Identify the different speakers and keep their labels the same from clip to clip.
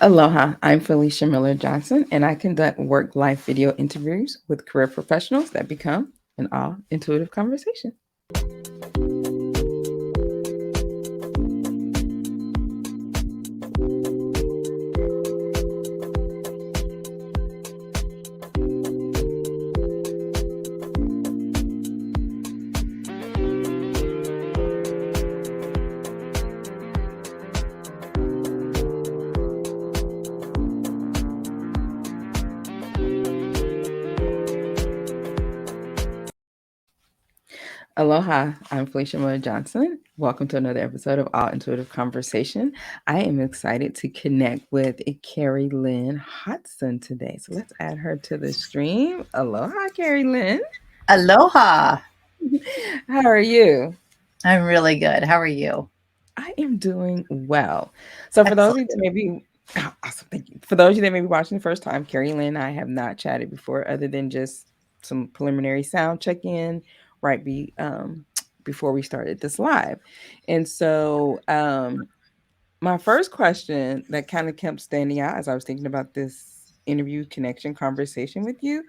Speaker 1: Aloha, I'm Felicia Miller Johnson, and I conduct work life video interviews with career professionals that become an all intuitive conversation. Aloha, I'm Felicia Miller Johnson. Welcome to another episode of All Intuitive Conversation. I am excited to connect with Carrie-Lynn Hotson today. So let's add her to the stream. Aloha, Carrie-Lynn.
Speaker 2: Aloha.
Speaker 1: How are you?
Speaker 2: I'm really good. How are you?
Speaker 1: I am doing well. So for those of you
Speaker 2: Excellent.
Speaker 1: that may be awesome, thank you. For those of you that may be watching the first time, Carrie-Lynn and I have not chatted before, other than just some preliminary sound check in before we started this live. And so my first question that kind of kept standing out as I was thinking about this interview connection conversation with you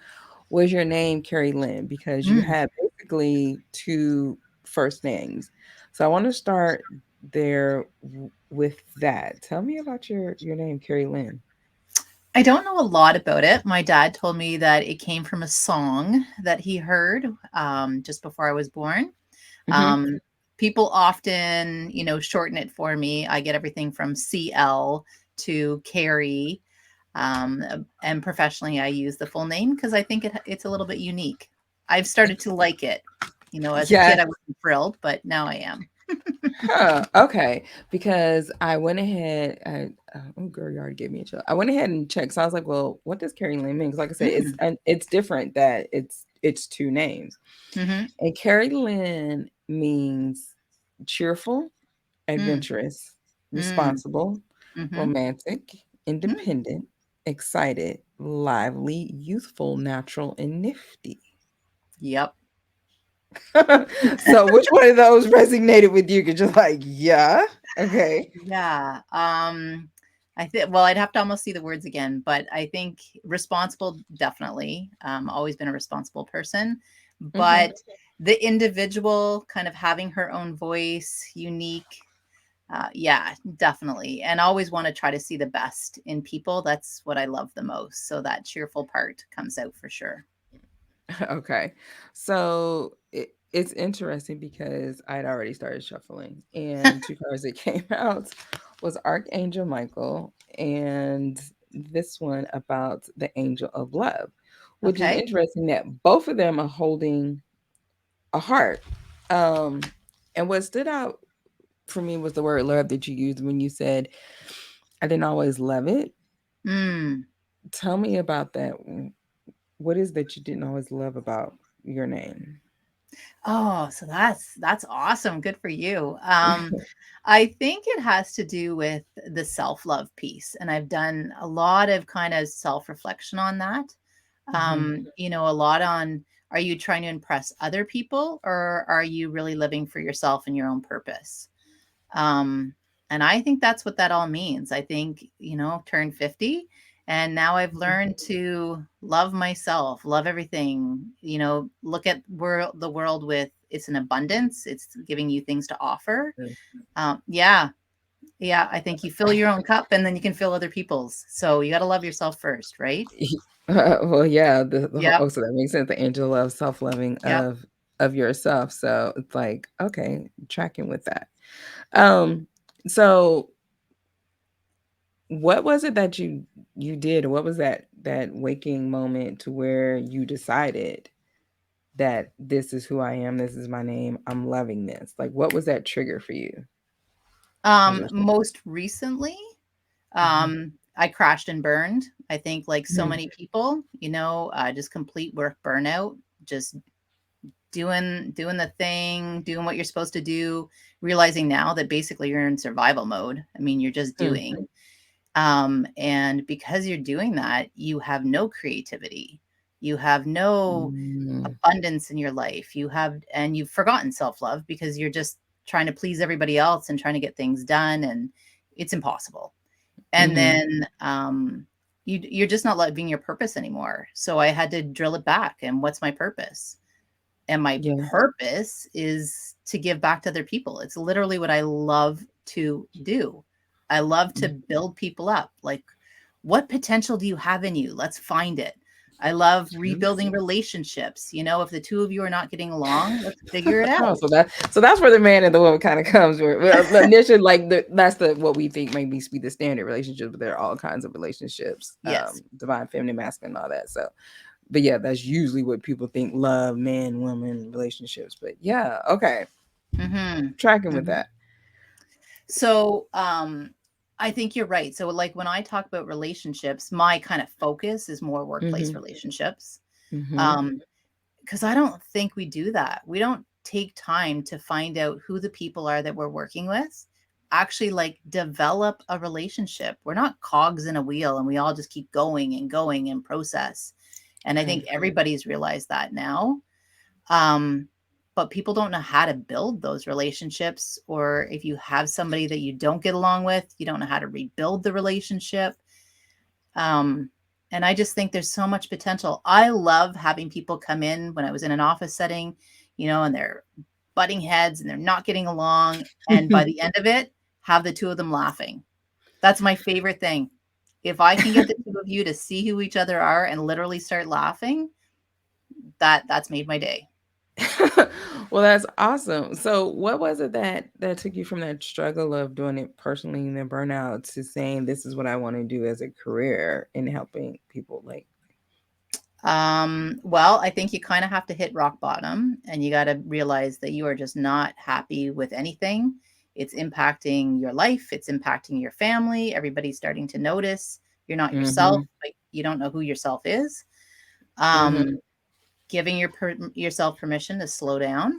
Speaker 1: was your name, Carrie-Lynn, because you
Speaker 2: Mm.
Speaker 1: had basically two first names. So I want to start there with that. Tell me about your name, Carrie-Lynn.
Speaker 2: I don't know a lot about it. My dad told me that it came from a song that he heard just before I was born.
Speaker 1: Hmm.
Speaker 2: Um, People often, shorten it for me. I get everything from CL to Carrie. And professionally, I use the full name because I think it's a little bit unique. I've started to like it. As a
Speaker 1: Yeah.
Speaker 2: kid, I wasn't thrilled, but now I am.
Speaker 1: Huh. Okay. Because I went ahead. Oh, girl, you already gave me a chill. I went ahead and checked. So I was like, "Well, what does Carrie Lynn mean?" Because, like I said,
Speaker 2: Mm.
Speaker 1: it's different that it's two names.
Speaker 2: Hmm.
Speaker 1: And Carrie Lynn means cheerful,
Speaker 2: Mm.
Speaker 1: adventurous,
Speaker 2: Mm.
Speaker 1: responsible,
Speaker 2: Hmm.
Speaker 1: romantic,
Speaker 2: Mm.
Speaker 1: independent, excited, lively, youthful, natural, and nifty.
Speaker 2: Yep.
Speaker 1: So, which one of those resonated with you? Because you're like, yeah, okay.
Speaker 2: Yeah. I think, well, I'd have to almost see the words again, but I think responsible, definitely. Always been a responsible person,
Speaker 1: Hmm.
Speaker 2: but the individual kind of having her own voice, unique. Yeah, definitely. And always want to try to see the best in people. That's what I love the most. So that cheerful part comes out for sure.
Speaker 1: Okay. So it's interesting because I'd already started shuffling, and two cards that came out was Archangel Michael and this one about the Angel of Love, which is
Speaker 2: Okay.
Speaker 1: interesting that both of them are holding a heart. Um, and what stood out for me was the word love that you used when you said, I didn't always love it.
Speaker 2: Mm.
Speaker 1: Tell me about that. What is that you didn't always love about your name?
Speaker 2: Oh, so that's awesome. Good for you. I think it has to do with the self-love piece, and I've done a lot of kind of self-reflection on that.
Speaker 1: Mhm.
Speaker 2: A lot on, are you trying to impress other people or are you really living for yourself and your own purpose? Um, and I think that's what that all means. I think, turned 50 and now I've learned to love myself, love everything, look at the world with it's an abundance. It's giving you things to offer.
Speaker 1: Mhm.
Speaker 2: Yeah. Yeah. I think you fill your own cup and then you can fill other people's. So you got to love yourself first, right?
Speaker 1: Well, yeah, the whole,
Speaker 2: Yep.
Speaker 1: oh, so that makes sense. The angel of self-loving
Speaker 2: Yep.
Speaker 1: of yourself. So it's like, okay, tracking with that. Um, so what was it that you did? What was that waking moment to where you decided that this is who I am, this is my name, I'm loving this? Like, what was that trigger for you as you were saying?
Speaker 2: Most recently,
Speaker 1: Mhm.
Speaker 2: I crashed and burned. I think like so
Speaker 1: Mhm.
Speaker 2: many people, just complete work burnout, just doing the thing, doing what you're supposed to do, realizing now that basically you're in survival mode. I mean, you're just
Speaker 1: Mhm.
Speaker 2: doing. And because you're doing that, you have no creativity. You have no
Speaker 1: Mm.
Speaker 2: abundance in your life. And you've forgotten self-love because you're just trying to please everybody else and trying to get things done and it's impossible. And
Speaker 1: Mhm.
Speaker 2: then you're just not living your purpose anymore. So I had to drill it back. And what's my purpose? And my
Speaker 1: Yeah.
Speaker 2: purpose is to give back to other people. It's literally what I love to do. I love to build people up. Like, what potential do you have in you? Let's find it. I love
Speaker 1: Mhm.
Speaker 2: rebuilding relationships. You know, if the two of you are not getting along, let's figure it
Speaker 1: Oh,
Speaker 2: out.
Speaker 1: so that's where the man and the woman kind of comes. Where well, initially, like that's the what we think maybe be the standard relationship, but there are all kinds of relationships,
Speaker 2: Yes.
Speaker 1: divine, feminine, masculine, all that. So, but yeah, that's usually what people think: love, man, woman, relationships. But yeah, okay,
Speaker 2: Hmm.
Speaker 1: tracking with
Speaker 2: Hmm.
Speaker 1: that.
Speaker 2: So, I think you're right. So, like when I talk about relationships, my kind of focus is more workplace
Speaker 1: Mm-hmm.
Speaker 2: relationships.
Speaker 1: Mm-hmm.
Speaker 2: Um, because I don't think we do that. We don't take time to find out who the people are that we're working with, actually like develop a relationship. We're not cogs in a wheel and we all just keep going and going and process. And I
Speaker 1: I
Speaker 2: think
Speaker 1: agree.
Speaker 2: everybody's realized that now. Um, but people don't know how to build those relationships. Or if you have somebody that you don't get along with, you don't know how to rebuild the relationship. Um, and I just think there's so much potential. I love having people come in when I was in an office setting, and they're butting heads and they're not getting along. And by the end of it, have the two of them laughing. That's my favorite thing. If I can get the two of you to see who each other are and literally start laughing, that's made my day.
Speaker 1: Well, that's awesome. So, what was it that took you from that struggle of doing it personally and then burnout to saying this is what I want to do as a career in helping people? Like,
Speaker 2: Well, I think you kind of have to hit rock bottom and you got to realize that you are just not happy with anything. It's impacting your life, it's impacting your family. Everybody's starting to notice you're not yourself,
Speaker 1: mm-hmm,
Speaker 2: but you don't know who yourself is. Um,
Speaker 1: mm-hmm.
Speaker 2: Giving yourself permission to slow down,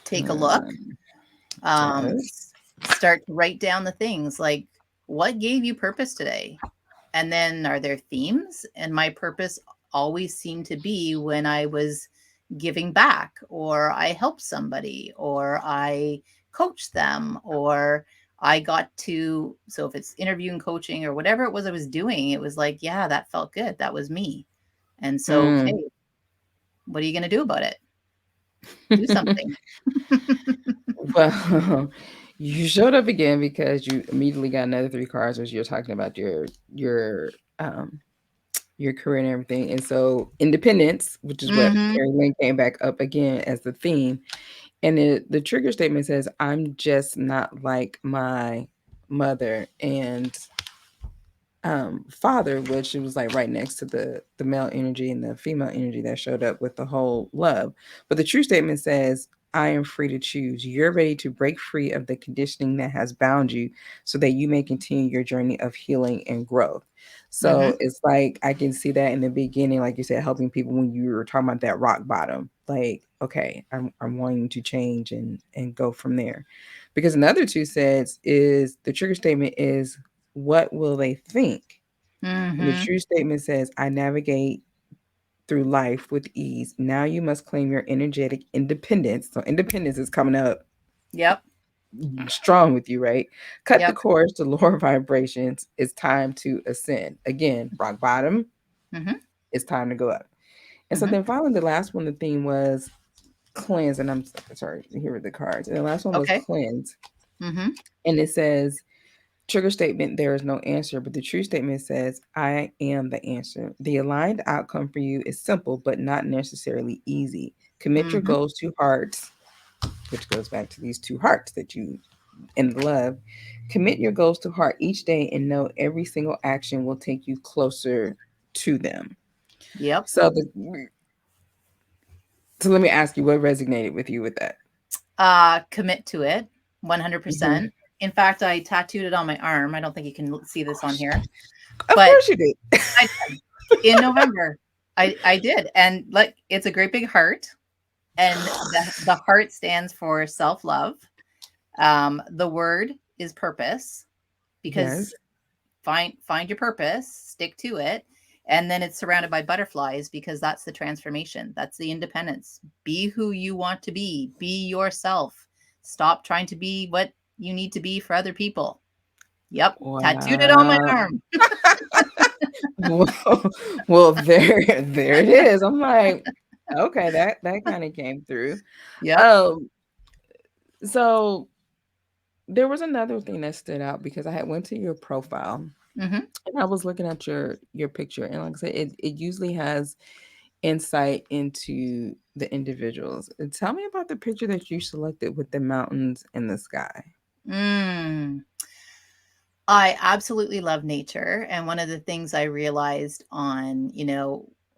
Speaker 2: take a look,
Speaker 1: Uh,
Speaker 2: um,
Speaker 1: yes.
Speaker 2: start to write down the things like what gave you purpose today? And then are there themes? And my purpose always seemed to be when I was giving back, or I helped somebody, or I coached them, or I got to, so if it's interviewing, coaching, or whatever it was I was doing, it was like, yeah, that felt good. That was me. And so,
Speaker 1: Mm.
Speaker 2: okay, what are you going to do about it? Do something.
Speaker 1: Well, you showed up again because you immediately got another three cards as you're talking about um your career and everything. And so independence, which is what
Speaker 2: Hmm.
Speaker 1: Carrie-Lynn came back up again as the theme. And the trigger statement says, I'm just not like my mother and father, which it was like right next to the male energy and the female energy that showed up with the whole love. But the true statement says, I am free to choose. You're ready to break free of the conditioning that has bound you so that you may continue your journey of healing and growth. So
Speaker 2: Hmm.
Speaker 1: it's like I can see that in the beginning, like you said, helping people when you were talking about that rock bottom. Like, okay, I'm wanting to change and go from there. Because another two says is the trigger statement is what will they think? And the
Speaker 2: Hmm.
Speaker 1: true statement says, I navigate through life with ease. Now you must claim your energetic independence. So independence is coming up
Speaker 2: Yep.
Speaker 1: strong with you, right? Cut the
Speaker 2: Yep.
Speaker 1: cords to lower vibrations. It's time to ascend. Again, rock bottom,
Speaker 2: Hmm.
Speaker 1: it's time to go up. And so
Speaker 2: Hmm.
Speaker 1: then finally the last one, the theme was cleanse. And I'm sorry, here are the cards. And the last one was
Speaker 2: Okay.
Speaker 1: cleanse.
Speaker 2: Hmm.
Speaker 1: And it says, trigger statement, there is no answer, but the true statement says, I am the answer. The aligned outcome for you is simple, but not necessarily easy. Commit your
Speaker 2: Hmm.
Speaker 1: goals to hearts, which goes back to these two hearts that you in love. Commit your goals to heart each day and know every single action will take you closer to them.
Speaker 2: Yep.
Speaker 1: So so let me ask you what resonated with you with that.
Speaker 2: Commit to it
Speaker 1: Mhm.
Speaker 2: 100%. In fact, I tattooed it on my arm. I don't think you can see this on here,
Speaker 1: Of
Speaker 2: but
Speaker 1: course you did.
Speaker 2: I did in November. I did, and like it's a great big heart, and the heart stands for self love. The word is purpose because
Speaker 1: Yes.
Speaker 2: find your purpose, stick to it, and then it's surrounded by butterflies because that's the transformation. That's the independence. Be who you want to be. Be yourself. Stop trying to be what you need to be for other people. Yep, tattooed it on my
Speaker 1: Wow.
Speaker 2: arm.
Speaker 1: Well, well, there it is. I'm like, okay, that kind of came through.
Speaker 2: Yep.
Speaker 1: Um, so there was another thing that stood out because I had went to your profile
Speaker 2: Mhm.
Speaker 1: and I was looking at your picture, and like I said, it usually has insight into the individuals. Tell me about the picture that you selected with the mountains and the sky.
Speaker 2: Mm. I absolutely love nature, and one of the things I realized on,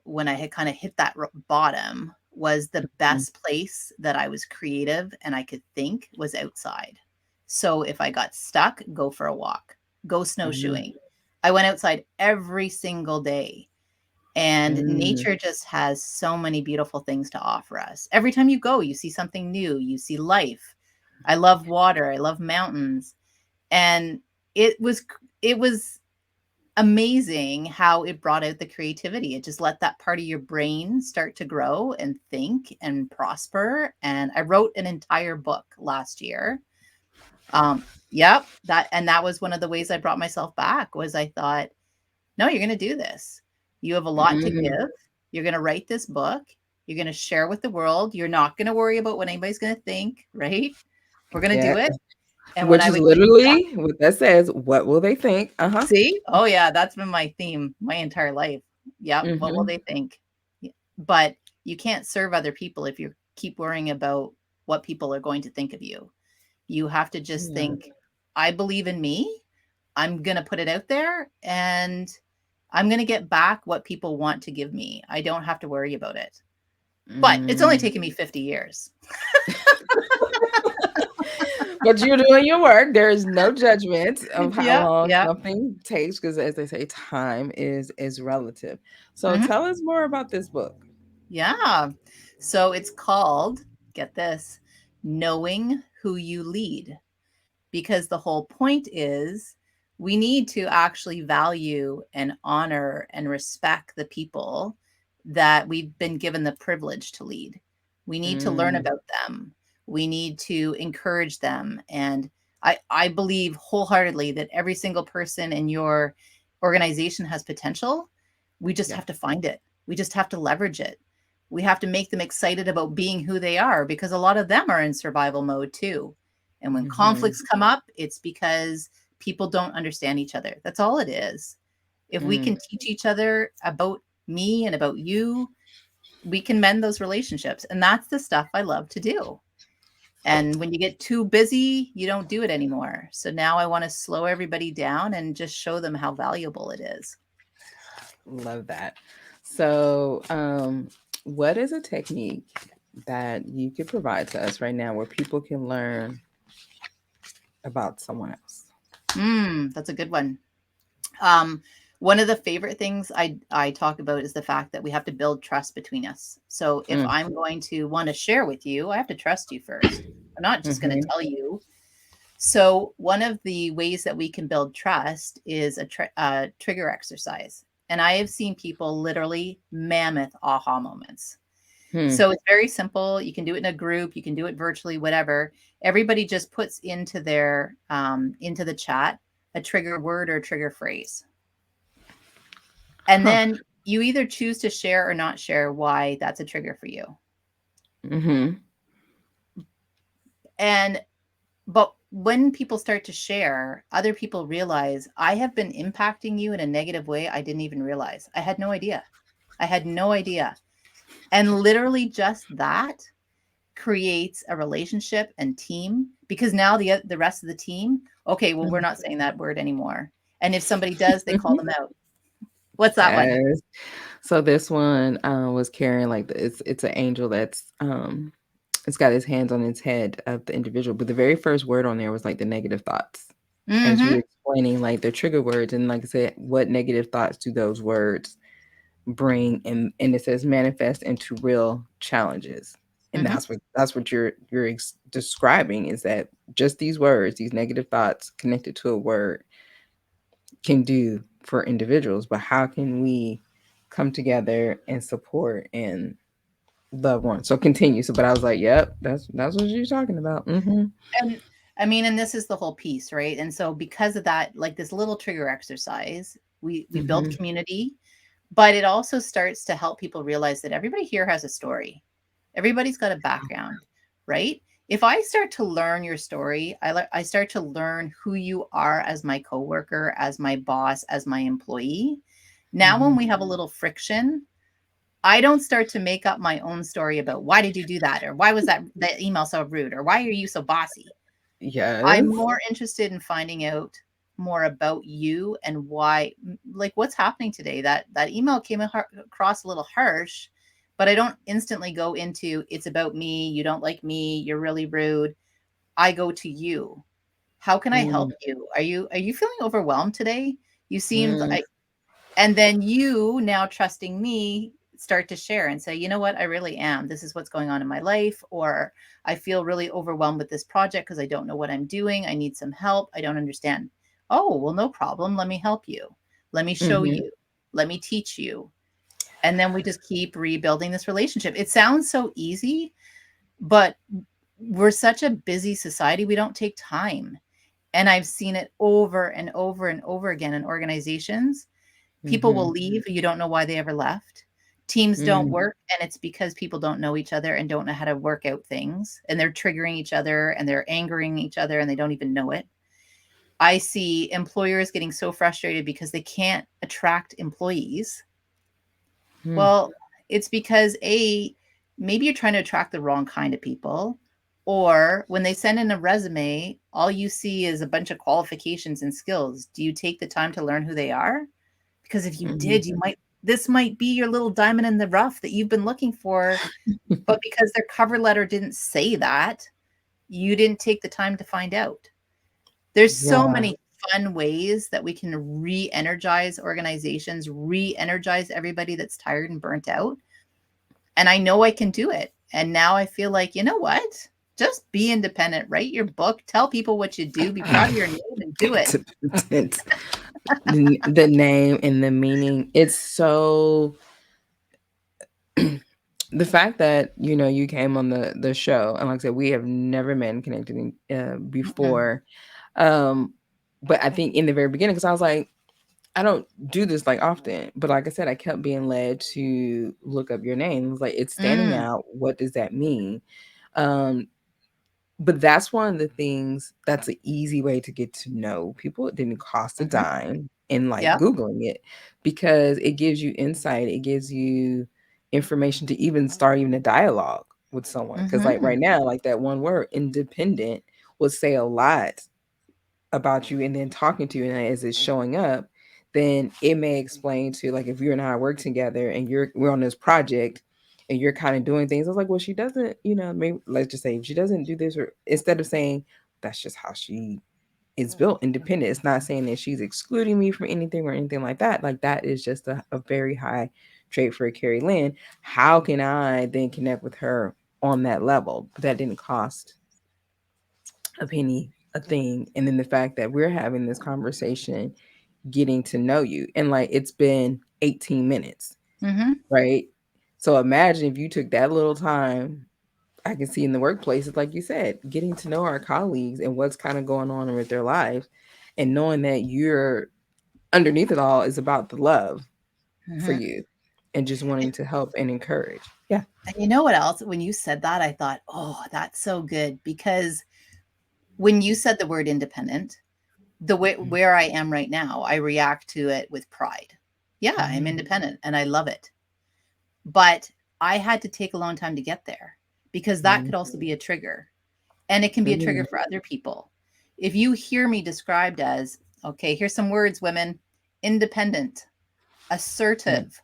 Speaker 2: when I had kinda hit that bottom was the
Speaker 1: Mm,
Speaker 2: best place that I was creative and I could think was outside. So if I got stuck, go for a walk, go
Speaker 1: mm,
Speaker 2: snowshoeing. I went outside every single day, and
Speaker 1: mm,
Speaker 2: nature just has so many beautiful things to offer us. Every time you go, you see something new, you see life. I love water, I love mountains, and it was amazing how it brought out the creativity. It just let that part of your brain start to grow and think and prosper. And I wrote an entire book last year. Yep, that was one of the ways I brought myself back was I thought, no, you're going to do this. You have a lot to
Speaker 1: mm.
Speaker 2: give. You're going to write this book. You're going to share with the world. You're not going to worry about what anybody's going to think, right? We're going to
Speaker 1: Yeah,
Speaker 2: do it. And when
Speaker 1: which
Speaker 2: I
Speaker 1: is
Speaker 2: would get stuck,
Speaker 1: literally what that says. What will they think? Uh-huh.
Speaker 2: see? Oh, yeah, that's been my theme my entire life. Yep, what will
Speaker 1: Mhm.
Speaker 2: they think? But you can't serve other people if you keep worrying about what people are going to think of you. You have to just
Speaker 1: Yeah.
Speaker 2: think, "I believe in me. I'm gonna put it out there, and I'm gonna get back what people want to give me. I don't have to worry about it." But it's only
Speaker 1: Mm.
Speaker 2: taken me 50 years.
Speaker 1: But you're doing your work. There is no judgment of how
Speaker 2: Yep,
Speaker 1: long
Speaker 2: yep.
Speaker 1: something takes, because as they say, time is relative. So
Speaker 2: Mhm.
Speaker 1: tell us more about this book.
Speaker 2: Yeah. So it's called, get this, Knowing Who You Lead. Because the whole point is we need to actually value and honor and respect the people that we've been given the privilege to lead. We need to learn
Speaker 1: Mm,
Speaker 2: about them. We need to encourage them. And I believe wholeheartedly that every single person in your organization has potential. We just
Speaker 1: yeah.
Speaker 2: have to find it. We just have to leverage it. We have to make them excited about being who they are because a lot of them are in survival mode too. And when
Speaker 1: Mhm,
Speaker 2: conflicts come up, it's because people don't understand each other. That's all it is. If we
Speaker 1: mm.
Speaker 2: can teach each other about me and about you, we can mend those relationships. And that's the stuff I love to do. And when you get too busy, you don't do it anymore. So now I want to slow everybody down and just show them how valuable it is.
Speaker 1: Love that. So, what is a technique that you could provide to us right now where people can learn about someone else?
Speaker 2: That's a good one. Um, One of the favorite things I talk about is the fact that we have to build trust between us. So if
Speaker 1: Mm,
Speaker 2: I'm going to want to share with you, I have to trust you first. I'm not just going to
Speaker 1: mhm,
Speaker 2: tell you. So one of the ways that we can build trust is a trigger exercise. And I have seen people literally mammoth aha moments.
Speaker 1: hmm,
Speaker 2: So it's very simple. You can do it in a group, you can do it virtually, whatever. Everybody just puts into their into the chat a trigger word or a trigger phrase. And
Speaker 1: huh,
Speaker 2: then you either choose to share or not share why that's a trigger for you.
Speaker 1: mhm,
Speaker 2: And but when people start to share, other people realize I have been impacting you in a negative way I didn't even realize. I had no idea. I had no idea. And literally just that creates a relationship and team because now the rest of the team, okay, well we're
Speaker 1: mhm.
Speaker 2: not saying that word anymore. And if somebody does, they call them out. What's that one?
Speaker 1: Yes. So this one was carrying like it's an angel that's it's got his hands on his head of the individual, but the very first word on there was like the negative thoughts. As you were
Speaker 2: Mhm.
Speaker 1: explaining, like the trigger words, and like I said, what negative thoughts do those words bring? And it says manifest into real challenges, and
Speaker 2: Mhm.
Speaker 1: that's what you're describing is that just these words, these negative thoughts connected to a word, can do for individuals. But how can we come together and support and love one? So continue. So, but I was like, yep, that's what you're talking about. Mm-hmm.
Speaker 2: I mean, and this is the whole piece, right? And so because of that, like this little trigger exercise, we build
Speaker 1: Mhm.
Speaker 2: community, but it also starts to help people realize that everybody here has a story. Everybody's got a background, right? If I start to learn your story, I start to learn who you are as my coworker, as my boss, as my employee. Now, when
Speaker 1: Mhm.
Speaker 2: we have a little friction, I don't start to make up my own story about why did you do that, or why was that email so rude, or why are you so bossy. I'm
Speaker 1: Yes.
Speaker 2: more interested in finding out more about you and why, like what's happening today. That email came across a little harsh, but I don't instantly go into it's about me, you don't like me, you're really rude. I go to you. How can I help
Speaker 1: Mm,
Speaker 2: you? Are you feeling overwhelmed today? You seemed
Speaker 1: mm,
Speaker 2: like, and then you, now trusting me, start to share and say, you know what, I really am. This is what's going on in my life. Or I feel really overwhelmed with this project because I don't know what I'm doing. I need some help. I don't understand. Oh, well, no problem. Let me help you. Let me show
Speaker 1: mhm,
Speaker 2: you. Let me teach you. And then we just keep rebuilding this relationship. It sounds so easy, but we're such a busy society. We don't take time. And I've seen it over and over and over again in organizations. People will
Speaker 1: mhm,
Speaker 2: leave, you don't know why they ever left. Teams don't
Speaker 1: mm,
Speaker 2: work, and it's because people don't know each other and don't know how to work out things, and they're triggering each other and they're angering each other and they don't even know it. I see employers getting so frustrated because they can't attract employees.
Speaker 1: mm,
Speaker 2: Well, it's because maybe you're trying to attract the wrong kind of people, or when they send in a resume, all you see is a bunch of qualifications and skills. Do you take the time to learn who they are? Because if you
Speaker 1: mhm.
Speaker 2: did, this might be your little diamond in the rough that you've been looking for, but because their cover letter didn't say that, you didn't take the time to find out. There's so
Speaker 1: Yeah.
Speaker 2: many fun ways that we can re-energize organizations, re-energize everybody that's tired and burnt out. And I know I can do it. And now I feel like, you know what? Just be independent, write your book, tell people what you do, be proud of your name and do it.
Speaker 1: Independent. The name and the meaning, it's so the fact that, you came on the show, and like I said, we have never met and connected
Speaker 2: Mm-mm.
Speaker 1: before, um, but I think in the very beginning, because I was like, I don't do this, like, often, but like I said, I kept being led to look up your name. It was like, it's standing
Speaker 2: Mm.
Speaker 1: out, what does that mean? Um, but that's one of the things that's an easy way to get to know people. It didn't cost a
Speaker 2: Mhm.
Speaker 1: dime in, like,
Speaker 2: Yep.
Speaker 1: Googling it, because it gives you insight, it gives you information to even start even a dialogue with someone. Because like, right
Speaker 2: Mhm.
Speaker 1: now, like, that one word, independent, would say a lot about you, and then talking to you, and as it's showing up, then it may explain to, like, if you and I work together and we're on this project and you're kind of doing things, I was like, well, she doesn't, maybe let's just say if she doesn't do this, or instead of saying that's just how she is built, independent, it's not saying that she's excluding me from anything or anything like that. Like, that is just a very high trait for Carrie Lynn. How can I then connect with her on that level? But that didn't cost a penny, a thing. And then the fact that we're having this conversation, getting to know you, and like, it's been 18 minutes,
Speaker 2: Mhm.
Speaker 1: right? So imagine if you took that little time. I can see in the workplace, it's like you said, getting to know our colleagues and what's kind of going on with their lives, and knowing that you're underneath it all is about the love for
Speaker 2: Mhm.
Speaker 1: you and just wanting to help and encourage. Yeah.
Speaker 2: And you know what else? When you said that, I thought, oh, that's so good. Because when you said the word independent, the way where I am right now, I react to it with pride. Yeah, I'm
Speaker 1: Mhm.
Speaker 2: independent and I love it. But I had to take a long time to get there, because that
Speaker 1: Mhm.
Speaker 2: could also be a trigger. And it can be a trigger
Speaker 1: Mhm.
Speaker 2: for other people. If you hear me described as, okay, here's some words, women: independent, assertive,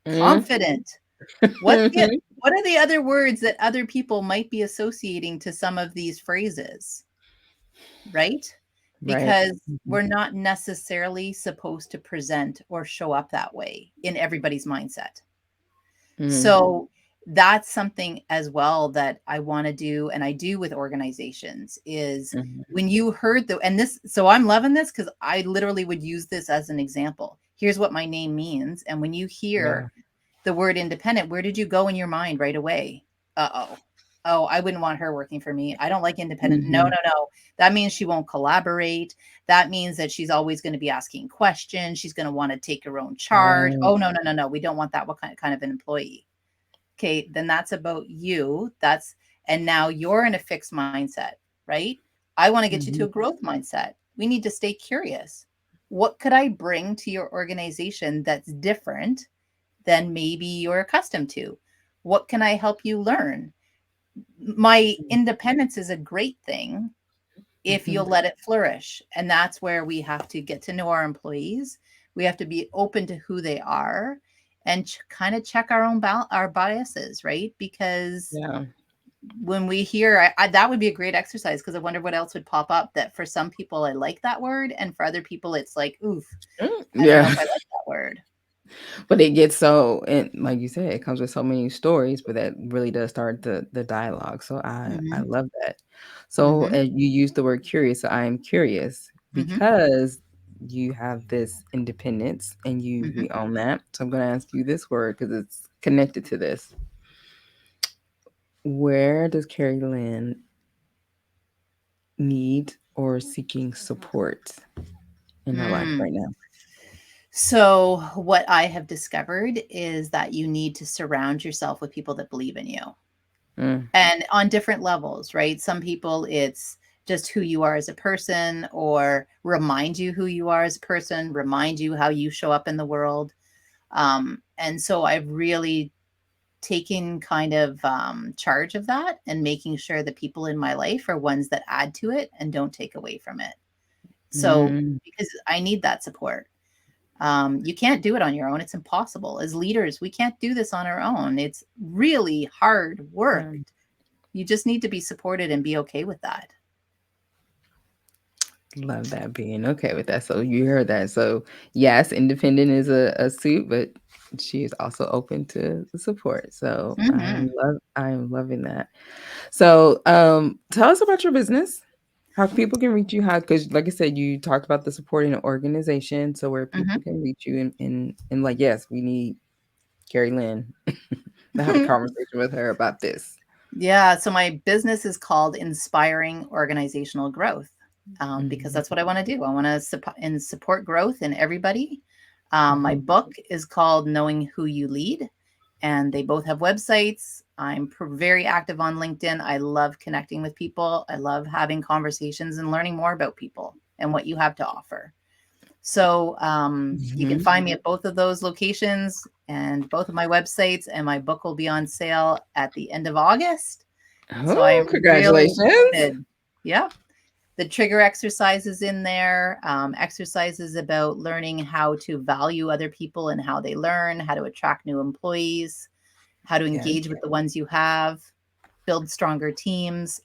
Speaker 1: Mhm.
Speaker 2: confident. What are the other words that other people might be associating to some of these phrases, right?
Speaker 1: Right.
Speaker 2: Because
Speaker 1: Mhm.
Speaker 2: we're not necessarily supposed to present or show up that way in everybody's mindset.
Speaker 1: Mhm.
Speaker 2: So that's something as well that I want to do, and I do with organizations, is
Speaker 1: Mhm.
Speaker 2: when you heard the and this so I'm loving this because I literally would use this as an example. Here's what my name means. And when you
Speaker 1: Yeah.
Speaker 2: hear the word independent, where did you go in your mind right away? Uh-oh. Oh, I wouldn't want her working for me. I don't like independent. No,
Speaker 1: Mhm.
Speaker 2: no, no. That means she won't collaborate. That means that she's always going to be asking questions. She's going to want to take her own charge.
Speaker 1: Right.
Speaker 2: Oh, no, no, no, no. We don't want that. What kind of an employee? Okay, then that's about you. And now you're in a fixed mindset, right? I want to get you to a
Speaker 1: Mhm.
Speaker 2: growth mindset. We need to stay curious. What could I bring to your organization that's different than maybe you're accustomed to? What can I help you learn? My independence is a great thing if
Speaker 1: Mhm.
Speaker 2: you'll let it flourish. And that's where we have to get to know our employees. We have to be open to who they are and kind of check our own our biases, right? Because
Speaker 1: Yeah.
Speaker 2: when we hear that would be a great exercise, because I wonder what else would pop up that for some people I like that word and for other people it's like, oof, I don't know
Speaker 1: Yeah.
Speaker 2: if I like that word.
Speaker 1: But it gets so, and like you said, it comes with so many stories, but that really does start the dialogue. So I
Speaker 2: Mm-hmm.
Speaker 1: love that. So
Speaker 2: Mm-hmm.
Speaker 1: you use the word curious. So I am curious
Speaker 2: Mm-hmm.
Speaker 1: because you have this independence and
Speaker 2: Mm-hmm.
Speaker 1: we own that. So I'm going to ask you this word because it's connected to this. Where does Carrie Lynn need or seeking support in her life
Speaker 2: Mm.
Speaker 1: right now?
Speaker 2: So, what I have discovered is that you need to surround yourself with people that believe in you,
Speaker 1: Mm,
Speaker 2: and on different levels, right? Some people, it's just who you are as a person, or remind you who you are as a person, remind you how you show up in the world. And so, I've really taken kind of charge of that and making sure the people in my life are ones that add to it and don't take away from it. So,
Speaker 1: mm,
Speaker 2: because I need that support. You can't do it on your own. It's impossible. As leaders, we can't do this on our own. It's really hard work.
Speaker 1: yeah.
Speaker 2: You just need to be supported and be okay with that.
Speaker 1: Love that, being okay with that. So you heard that. So yes, independent is a suit, but she is also open to the support. So
Speaker 2: Hmm.
Speaker 1: I am loving that. So tell us about your business. How people can reach you, how, because like I said, you talked about the supporting an organization. So where people
Speaker 2: Hmm.
Speaker 1: can reach you and like, yes, we need Carrie Lynn to have a conversation with her about this.
Speaker 2: Yeah. So my business is called Inspiring Organizational Growth, because
Speaker 1: Mhm.
Speaker 2: that's what I want to do. I want to support growth in everybody. My
Speaker 1: Mhm.
Speaker 2: book is called Knowing Who You Lead, and they both have websites. I'm very active on LinkedIn. I love connecting with people. I love having conversations and learning more about people and what you have to offer. So you can
Speaker 1: Mhm.
Speaker 2: find me at both of those locations and both of my websites, and my book will be on sale at the end of August. So
Speaker 1: Oh,
Speaker 2: I'm really
Speaker 1: congratulations.
Speaker 2: excited. Yeah. The trigger exercises in there, exercises about learning how to value other people and how they learn, how to attract new employees, how to
Speaker 1: Yes.
Speaker 2: engage with the ones you have, build stronger teams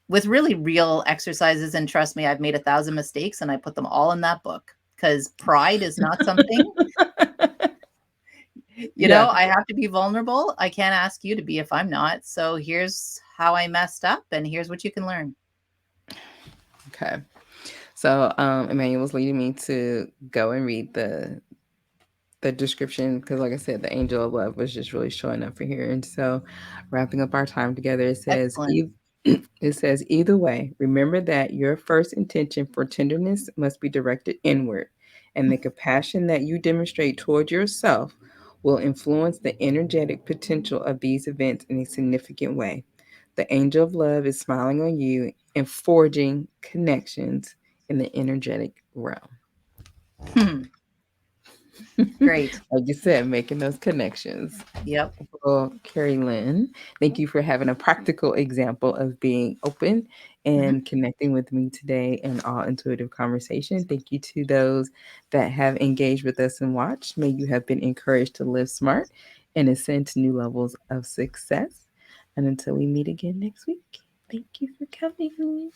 Speaker 2: with really real exercises. And trust me, I've made 1,000 mistakes and I put them all in that book, because pride is not something,
Speaker 1: Yeah.
Speaker 2: I have to be vulnerable. I can't ask you to be if I'm not. So here's how I messed up, and here's what you can learn.
Speaker 1: Okay. So, Emmanuel was leading me to go and read the description because, like I said, the angel of love was just really showing up for here. And so, wrapping up our time together, it says,
Speaker 2: Excellent.
Speaker 1: it says, either way, remember that your first intention for tenderness must be directed inward, and the compassion that you demonstrate toward yourself will influence the energetic potential of these events in a significant way. The angel of love is smiling on you and forging connections in the energetic realm.
Speaker 2: Great.
Speaker 1: Like you said, making those connections.
Speaker 2: Yep.
Speaker 1: Well, Carrie Lynn, thank you for having a practical example of being open
Speaker 2: Mhm.
Speaker 1: and connecting with me today in all intuitive conversation. Thank you to those that have engaged with us and watched. May you have been encouraged to live smart and ascend to new levels of success. And until we meet again next week, thank you for coming.